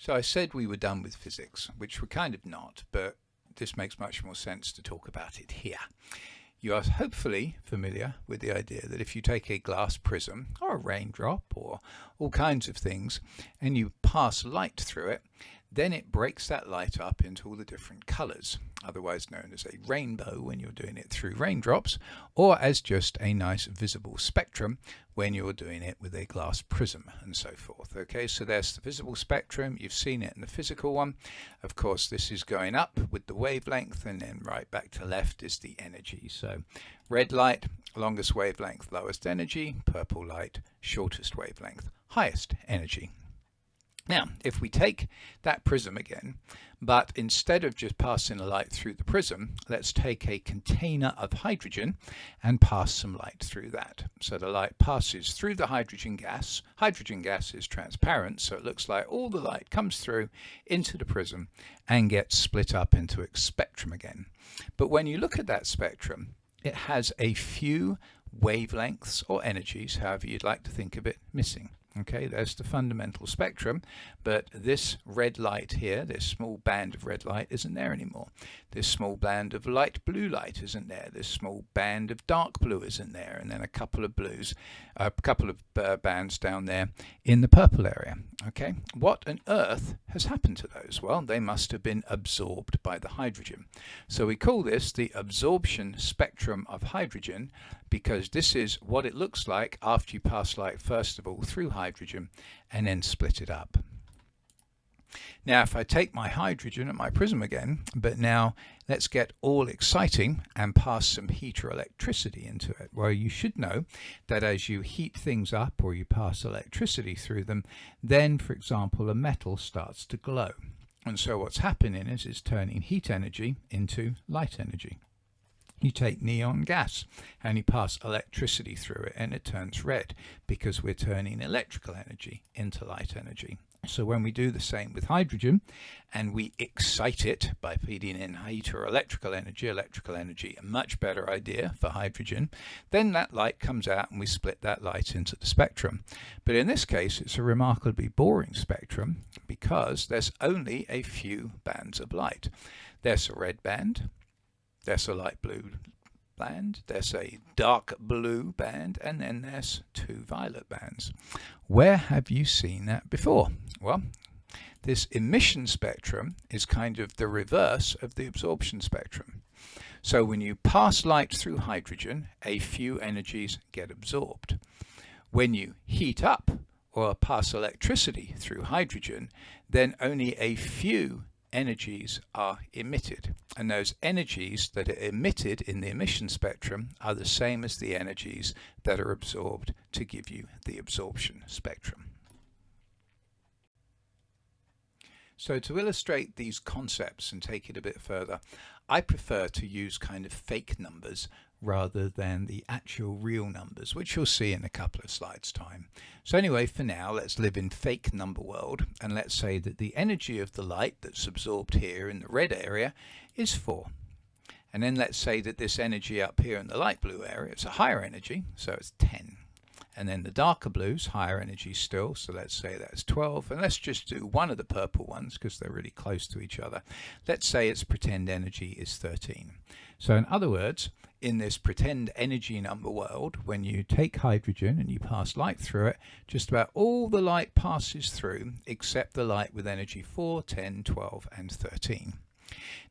So I said we were done with physics, which we're kind of not, but this makes much more sense to talk about it here. You are hopefully familiar with the idea that if you take a glass prism or a raindrop or all kinds of things and you pass light through it, then it breaks that light up into all the different colors, otherwise known as a rainbow when you're doing it through raindrops, or as just a nice visible spectrum when you're doing it with a glass prism and so forth. Okay, so there's the visible spectrum. You've seen it in the physical one. Of course, this is going up with the wavelength, and then right back to left is the energy. So red light, longest wavelength, lowest energy; purple light, shortest wavelength, highest energy. Now, if we take that prism again, but instead of just passing a light through the prism, let's take a container of hydrogen and pass some light through that. So the light passes through the hydrogen gas. Hydrogen gas is transparent, so it looks like all the light comes through into the prism and gets split up into a spectrum again. But when you look at that spectrum, it has a few wavelengths or energies, however you'd like to think of it, missing. Okay, there's the fundamental spectrum, but this red light here, this small band of red light, isn't there anymore. This small band of light blue light isn't there. This small band of dark blue isn't there, and then a couple of blues, a couple of bands down there in the purple area. Okay, what on earth has happened to those? Well, they must have been absorbed by the hydrogen. So we call this the absorption spectrum of hydrogen, because this is what it looks like after you pass light first of all through hydrogen and then split it up. Now if I take my hydrogen and my prism again, but now let's get all exciting and pass some heat or electricity into it. Well, you should know that as you heat things up or you pass electricity through them, then for example a metal starts to glow. And so what's happening is it's turning heat energy into light energy. You take neon gas and you pass electricity through it and it turns red, because we're turning electrical energy into light energy. So when we do the same with hydrogen and we excite it by feeding in heat or electrical energy, a much better idea for hydrogen, then that light comes out and we split that light into the spectrum. But in this case it's a remarkably boring spectrum, because there's only a few bands of light. There's a red band, there's a light blue band, there's a dark blue band, and then there's two violet bands. Where have you seen that before? Well, this emission spectrum is kind of the reverse of the absorption spectrum. So when you pass light through hydrogen, a few energies get absorbed. When you heat up or pass electricity through hydrogen, then only a few energies are emitted, and those energies that are emitted in the emission spectrum are the same as the energies that are absorbed to give you the absorption spectrum. So to illustrate these concepts and take it a bit further, I prefer to use kind of fake numbers rather than the actual real numbers, which you'll see in a couple of slides time. So anyway, for now, let's live in fake number world, and let's say that the energy of the light that's absorbed here in the red area is 4. And then let's say that this energy up here in the light blue area is a higher energy, so it's 10. And then the darker blues, higher energy still, so let's say that's 12. And let's just do one of the purple ones because they're really close to each other. Let's say its pretend energy is 13. So in other words, in this pretend energy number world, when you take hydrogen and you pass light through it, just about all the light passes through except the light with energy 4, 10, 12 and 13.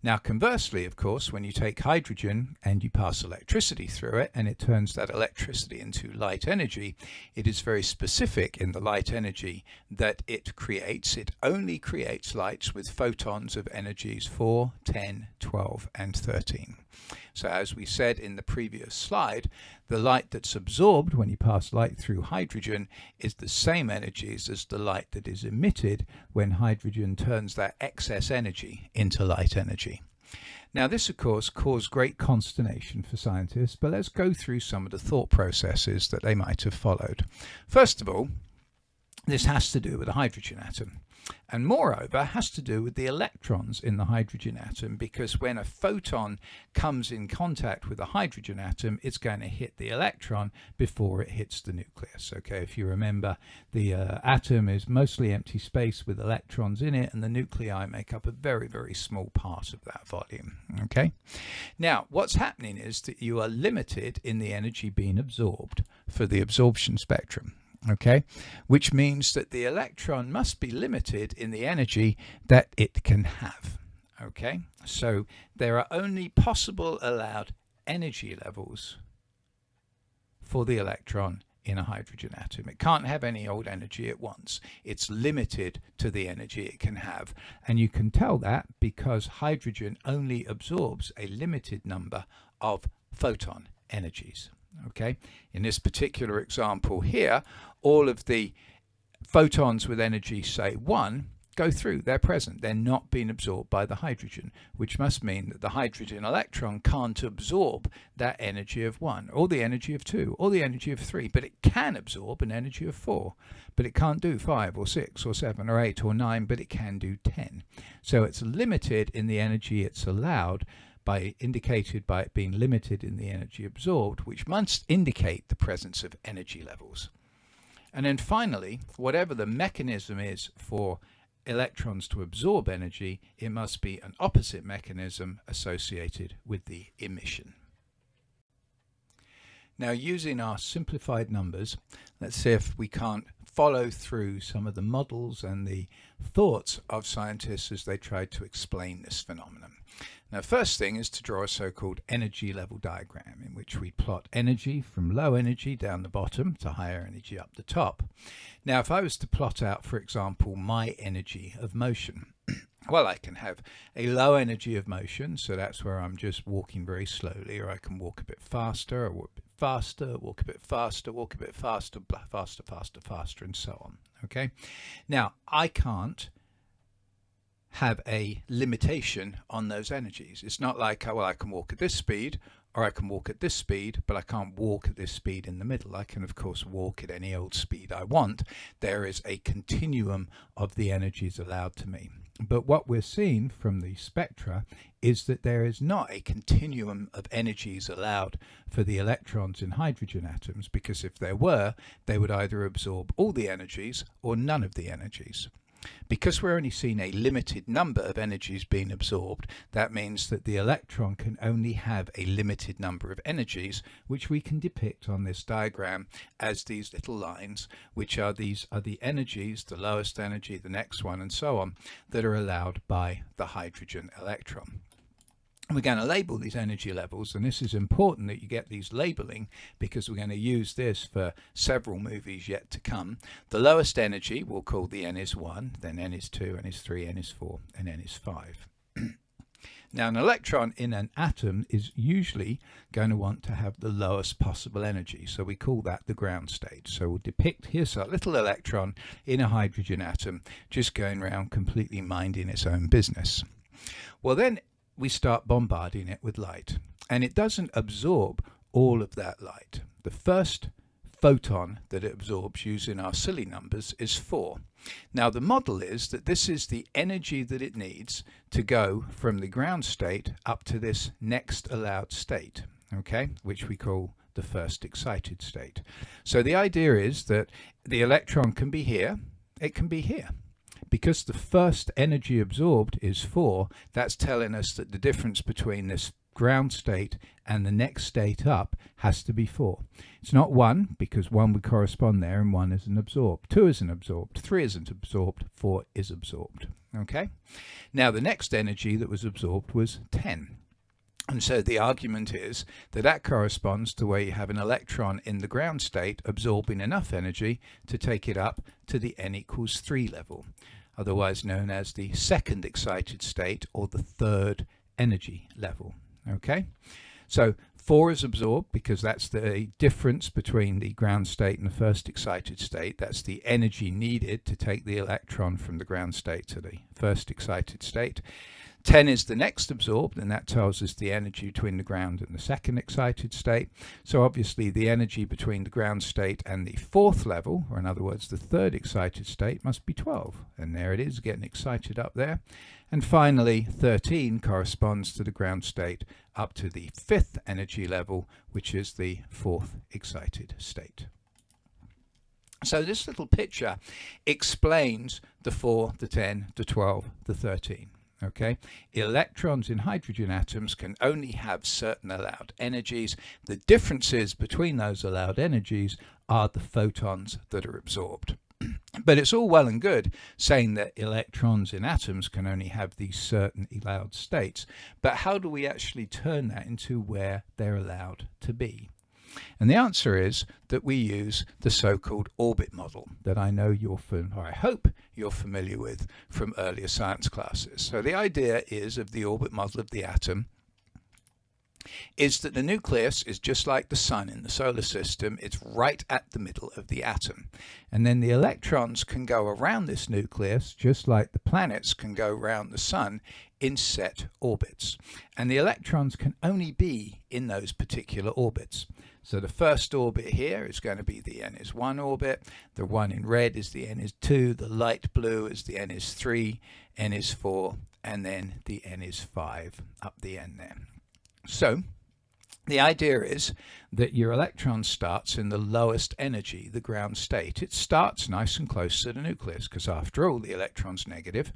Now conversely, of course, when you take hydrogen and you pass electricity through it and it turns that electricity into light energy, it is very specific in the light energy that it creates. It only creates lights with photons of energies 4, 10, 12 and 13. So as we said in the previous slide, the light that's absorbed when you pass light through hydrogen is the same energies as the light that is emitted when hydrogen turns that excess energy into light energy. Now this of course caused great consternation for scientists, but let's go through some of the thought processes that they might have followed. First of all, this has to do with a hydrogen atom. And moreover, has to do with the electrons in the hydrogen atom, because when a photon comes in contact with a hydrogen atom, it's going to hit the electron before it hits the nucleus. Okay, if you remember, the atom is mostly empty space with electrons in it, and the nuclei make up a very, very small part of that volume. Okay, now what's happening is that you are limited in the energy being absorbed for the absorption spectrum. Okay, which means that the electron must be limited in the energy that it can have. Okay, so there are only possible allowed energy levels for the electron in a hydrogen atom. It can't have any old energy at once. It's limited to the energy it can have, and you can tell that because hydrogen only absorbs a limited number of photon energies. Okay, in this particular example here, all of the photons with energy, say 1, go through. They're present. They're not being absorbed by the hydrogen, which must mean that the hydrogen electron can't absorb that energy of 1, or the energy of 2, or the energy of 3, but it can absorb an energy of 4, but it can't do 5 or 6 or 7 or 8 or 9, but it can do 10. So it's limited in the energy it's allowed, indicated by it being limited in the energy absorbed, which must indicate the presence of energy levels. And then finally, whatever the mechanism is for electrons to absorb energy, it must be an opposite mechanism associated with the emission. Now, using our simplified numbers, let's see if we can't follow through some of the models and the thoughts of scientists as they tried to explain this phenomenon. Now, first thing is to draw a so-called energy level diagram in which we plot energy from low energy down the bottom to higher energy up the top. Now, if I was to plot out, for example, my energy of motion, well, I can have a low energy of motion, so that's where I'm just walking very slowly, or I can walk a bit faster, or walk a bit faster, walk a bit faster, walk a bit faster, faster, faster, faster, and so on. Okay, now I can't have a limitation on those energies. It's not like, well, I can walk at this speed or I can walk at this speed, but I can't walk at this speed in the middle. I can, of course, walk at any old speed I want. There is a continuum of the energies allowed to me. But what we're seeing from the spectra is that there is not a continuum of energies allowed for the electrons in hydrogen atoms, because if there were, they would either absorb all the energies or none of the energies. Because we're only seeing a limited number of energies being absorbed, that means that the electron can only have a limited number of energies, which we can depict on this diagram as these little lines, which are the energies, the lowest energy, the next one, and so on, that are allowed by the hydrogen electron. We're going to label these energy levels, and this is important that you get these labeling because we're going to use this for several movies yet to come. The lowest energy we'll call the N is 1, then N is 2, N is 3, N is 4, and N is 5. Now, an electron in an atom is usually going to want to have the lowest possible energy, so we call that the ground state. So we'll depict, here's a little electron in a hydrogen atom just going around completely minding its own business. Well, then we start bombarding it with light, and it doesn't absorb all of that light. The first photon that it absorbs using our silly numbers is 4. Now, the model is that this is the energy that it needs to go from the ground state up to this next allowed state, okay, which we call the first excited state. So the idea is that the electron can be here, it can be here. Because the first energy absorbed is 4, that's telling us that the difference between this ground state and the next state up has to be 4. It's not 1, because 1 would correspond there and 1 isn't absorbed. 2 isn't absorbed, 3 isn't absorbed, 4 is absorbed. Okay? Now the next energy that was absorbed was 10. And so the argument is that that corresponds to where you have an electron in the ground state absorbing enough energy to take it up to the n equals 3 level, otherwise known as the second excited state or the third energy level. Okay, so 4 is absorbed because that's the difference between the ground state and the first excited state. That's the energy needed to take the electron from the ground state to the first excited state. 10 is the next absorbed, and that tells us the energy between the ground and the second excited state. So obviously the energy between the ground state and the fourth level, or in other words the third excited state, must be 12. And there it is, getting excited up there. And finally 13 corresponds to the ground state up to the fifth energy level, which is the fourth excited state. So this little picture explains the 4, the 10, the 12, the 13. Okay, electrons in hydrogen atoms can only have certain allowed energies. The differences between those allowed energies are the photons that are absorbed. But it's all well and good saying that electrons in atoms can only have these certain allowed states. But how do we actually turn that into where they're allowed to be? And the answer is that we use the so-called orbit model that I know I hope you're familiar with from earlier science classes. So the idea is of the orbit model of the atom is that the nucleus is just like the sun in the solar system. It's right at the middle of the atom. And then the electrons can go around this nucleus just like the planets can go around the sun in set orbits. And the electrons can only be in those particular orbits. So the first orbit here is going to be the n is 1 orbit. The one in red is the n is 2. The light blue is the n is 3, n is 4, and then the n is 5 up the n there. So the idea is that your electron starts in the lowest energy, the ground state. It starts nice and close to the nucleus because after all the electron's negative,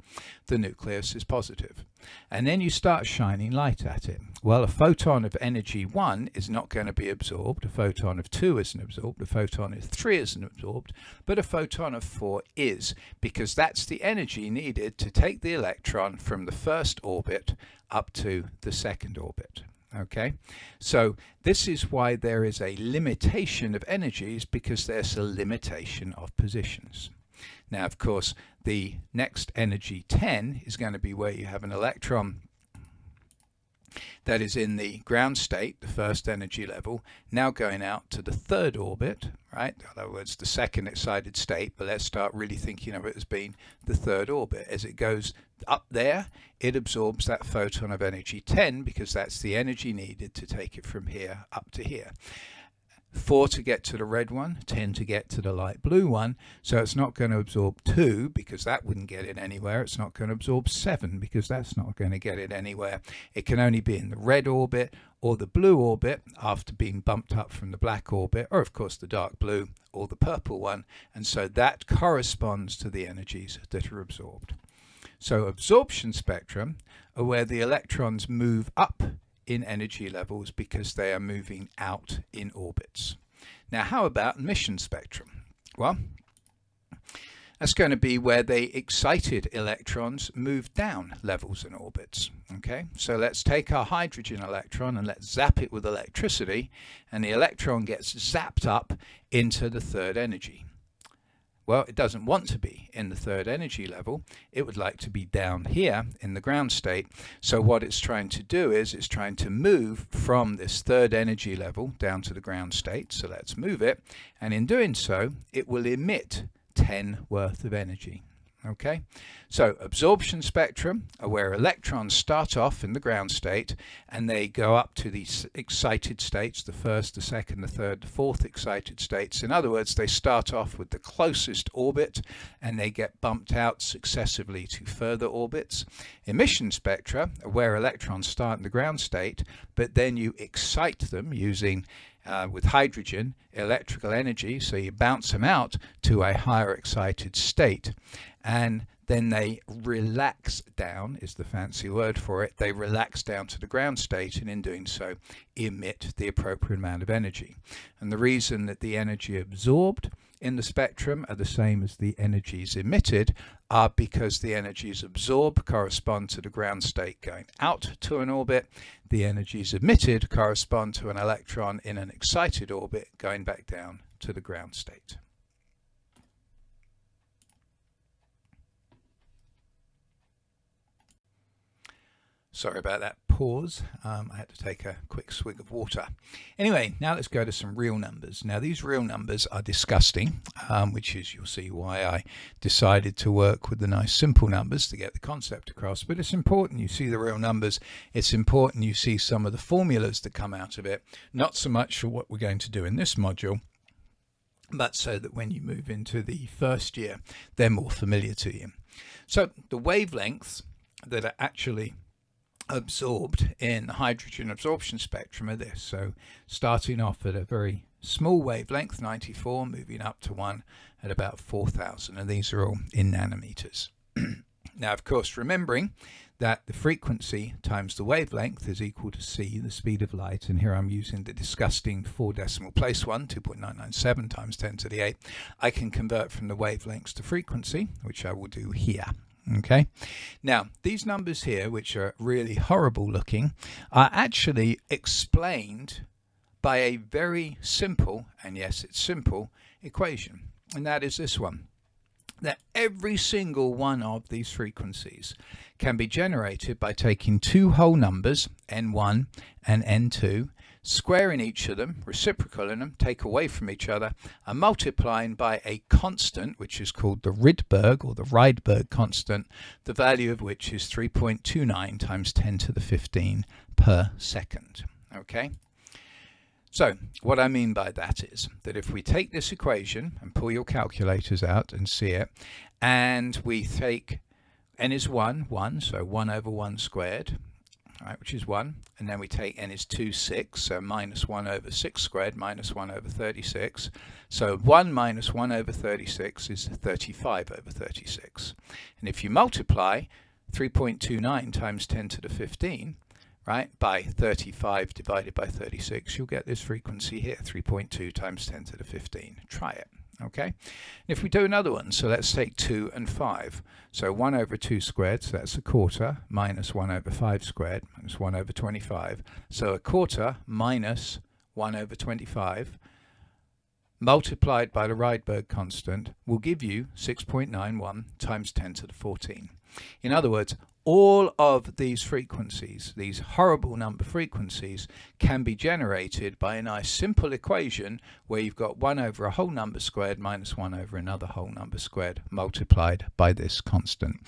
the nucleus is positive. And then you start shining light at it. Well, a photon of energy 1 is not going to be absorbed, a photon of 2 isn't absorbed, a photon of 3 isn't absorbed, but a photon of 4 is, because that's the energy needed to take the electron from the first orbit up to the second orbit. Okay, so this is why there is a limitation of energies, because there's a limitation of positions. Now, of course, the next energy 10 is going to be where you have an electron that is in the ground state, the first energy level, now going out to the third orbit, right? In other words, the second excited state, but let's start really thinking of it as being the third orbit. As it goes up there, it absorbs that photon of energy 10 because that's the energy needed to take it from here up to here. 4 to get to the red one, 10 to get to the light blue one. So it's not going to absorb 2 because that wouldn't get it anywhere. It's not going to absorb 7 because that's not going to get it anywhere. It can only be in the red orbit or the blue orbit after being bumped up from the black orbit, or of course the dark blue or the purple one. And so that corresponds to the energies that are absorbed. So absorption spectrum are where the electrons move up in energy levels because they are moving out in orbits. Now, how about emission spectrum? Well, that's going to be where the excited electrons move down levels in orbits. Okay, so let's take our hydrogen electron and let's zap it with electricity, and the electron gets zapped up into the third energy. Well, it doesn't want to be in the third energy level. It would like to be down here in the ground state. So what it's trying to do is it's trying to move from this third energy level down to the ground state. So let's move it. And in doing so, it will emit 10 worth of energy. Okay, so absorption spectrum are where electrons start off in the ground state and they go up to these excited states, the first, the second, the third, the fourth excited states. In other words, they start off with the closest orbit and they get bumped out successively to further orbits. Emission spectra are where electrons start in the ground state, but then you excite them using with hydrogen electrical energy, so you bounce them out to a higher excited state, and then they relax down, is the fancy word for it. They relax down to the ground state, and in doing so emit the appropriate amount of energy. And the reason that the energy absorbed in the spectrum are the same as the energies emitted are because the energies absorbed correspond to the ground state going out to an orbit. The energies emitted correspond to an electron in an excited orbit going back down to the ground state. Sorry about that pause. I had to take a quick swig of water. Anyway, now let's go to some real numbers. Now these real numbers are disgusting, which is, you'll see why I decided to work with the nice simple numbers to get the concept across. But it's important you see the real numbers. It's important you see some of the formulas that come out of it, not so much for what we're going to do in this module, but so that when you move into the first year, they're more familiar to you. So the wavelengths that are actually absorbed in the hydrogen absorption spectrum are this. So starting off at a very small wavelength, 94, moving up to one at about 4,000, and these are all in nanometers. Now, of course, remembering that the frequency times the wavelength is equal to c, the speed of light, and here I'm using the disgusting 4 decimal place one, 2.997 times 10 to the 8. I can convert from the wavelengths to frequency, which I will do here. Okay, now these numbers here, which are really horrible looking, are actually explained by a very simple, and yes, it's simple, equation, and that is this one. That every single one of these frequencies can be generated by taking two whole numbers, n1 and n2, squaring each of them, reciprocal in them, take away from each other, and multiplying by a constant, which is called the Rydberg or the Rydberg constant, the value of which is 3.29 times 10 to the 15 per second. Okay? So what I mean by that is that if we take this equation and pull your calculators out and see it, and we take n is 1, so 1 over 1 squared, right, which is 1, and then we take n is 2, 6, so minus 1 over 6 squared minus 1 over 36. So 1 minus 1 over 36 is 35 over 36. And if you multiply 3.29 times 10 to the 15, right, by 35 divided by 36, you'll get this frequency here, 3.2 times 10 to the 15. Try it. Okay, if we do another one, so let's take 2 and 5. So 1 over 2 squared, so that's a quarter, minus 1 over 5 squared, minus 1 over 25. So a quarter minus 1 over 25 multiplied by the Rydberg constant will give you 6.91 times 10 to the 14. In other words, all of these frequencies, these horrible number frequencies, can be generated by a nice simple equation where you've got 1 over a whole number squared minus 1 over another whole number squared multiplied by this constant.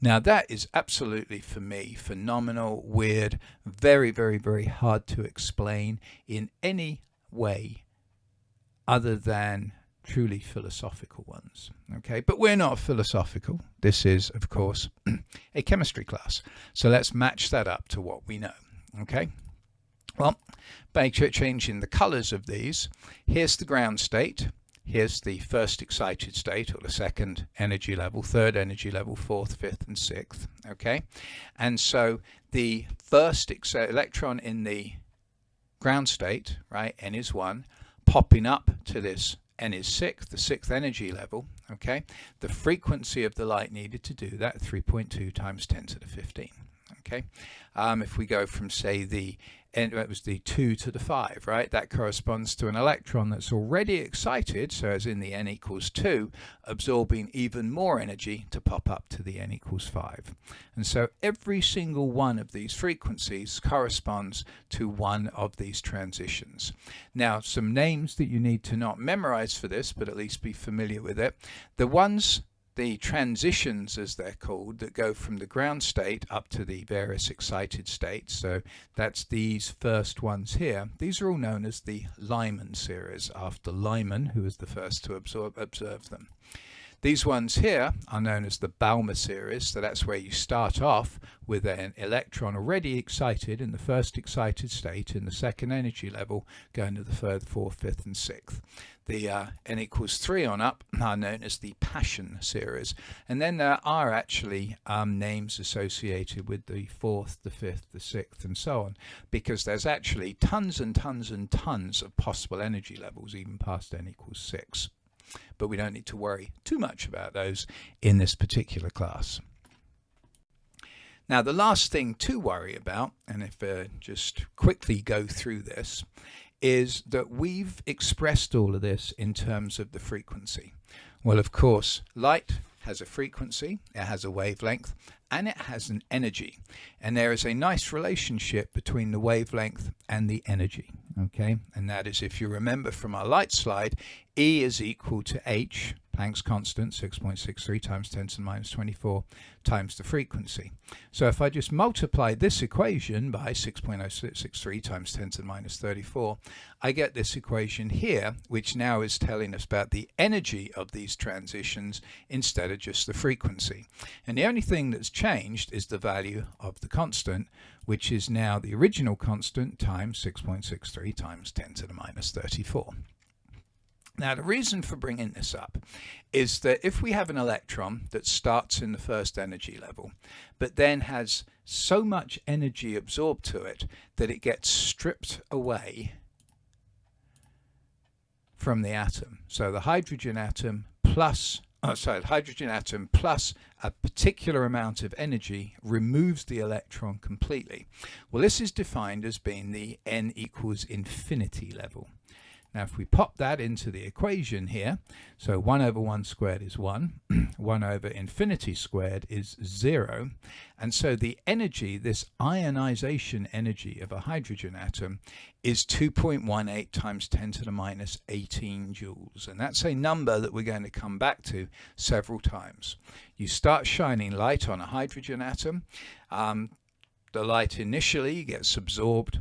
Now that is absolutely, for me, phenomenal, weird, very, very, very hard to explain in any way other than truly philosophical ones. Okay, but we're not philosophical. This is, of course, a chemistry class. So let's match that up to what we know. Okay, well, by changing the colors of these, here's the ground state, here's the first excited state, or the second energy level, third energy level, fourth, fifth, and sixth. Okay, and so the first electron in the ground state, right, n is 1, popping up to this n is 6, the sixth energy level. Okay, the frequency of the light needed to do that, 3.2 times 10 to the 15. Okay, if we go from, say, the it was the 2 to the 5, right, that corresponds to an electron that's already excited, so as in the n equals 2, absorbing even more energy to pop up to the n equals 5. And so every single one of these frequencies corresponds to one of these transitions. Now, some names that you need to not memorize for this, but at least be familiar with it. The transitions, as they're called, that go from the ground state up to the various excited states, so that's these first ones here. These are all known as the Lyman series, after Lyman, who was the first to observe them. These ones here are known as the Balmer series, so that's where you start off with an electron already excited in the first excited state in the second energy level, going to the third, fourth, fifth, and sixth. The n equals 3 on up are known as the Paschen series, and then there are actually names associated with the fourth, the fifth, the sixth, and so on, because there's actually tons and tons and tons of possible energy levels even past n equals 6. But we don't need to worry too much about those in this particular class. Now, the last thing to worry about, and if just quickly go through this, is that we've expressed all of this in terms of the frequency. Well, of course, light has a frequency, it has a wavelength, and it has an energy. And there is a nice relationship between the wavelength and the energy. Okay, and that is, if you remember from our light slide, E is equal to H, Planck's constant, 6.63 times 10 to the minus 24, times the frequency. So if I just multiply this equation by 6.063 times 10 to the minus 34, I get this equation here, which now is telling us about the energy of these transitions instead of just the frequency. And the only thing that's changed is the value of the constant, which is now the original constant times 6.63 times 10 to the minus 34. Now, the reason for bringing this up is that if we have an electron that starts in the first energy level, but then has so much energy absorbed to it that it gets stripped away from the atom. So the hydrogen atom plus the hydrogen atom plus a particular amount of energy removes the electron completely. Well, this is defined as being the n equals infinity level. Now, if we pop that into the equation here, so 1 over 1 squared is 1, 1 over infinity squared is 0, and so the energy, this ionization energy of a hydrogen atom, is 2.18 times 10 to the minus 18 joules. And that's a number that we're going to come back to several times. You start shining light on a hydrogen atom. The light initially gets absorbed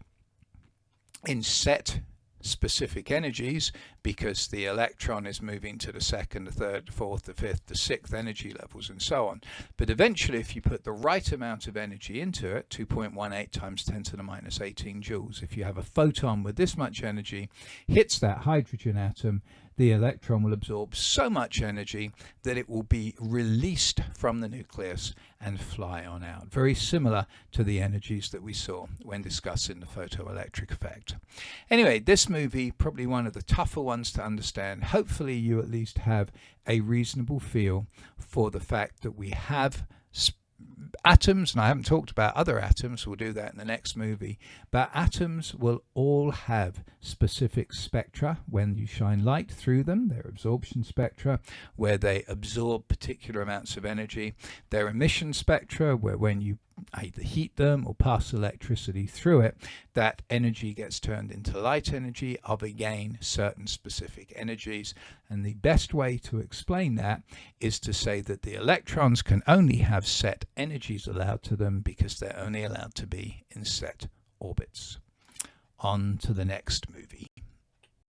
in set specific energies because the electron is moving to the second, the third, the fourth, the fifth, the sixth energy levels and so on. But eventually, if you put the right amount of energy into it, 2.18 times 10 to the minus 18 joules, if you have a photon with this much energy, hits that hydrogen atom, the electron will absorb so much energy that it will be released from the nucleus and fly on out. Very similar to the energies that we saw when discussing the photoelectric effect. Anyway, this movie, probably one of the tougher ones to understand. Hopefully you at least have a reasonable feel for the fact that we have atoms, and I haven't talked about other atoms, we'll do that in the next movie, but atoms will all have specific spectra when you shine light through them. Their absorption spectra, where they absorb particular amounts of energy. Their emission spectra, where when you either heat them or pass electricity through it, that energy gets turned into light energy of, again, certain specific energies. And the best way to explain that is to say that the electrons can only have set energies allowed to them because they're only allowed to be in set orbits. On to the next movie.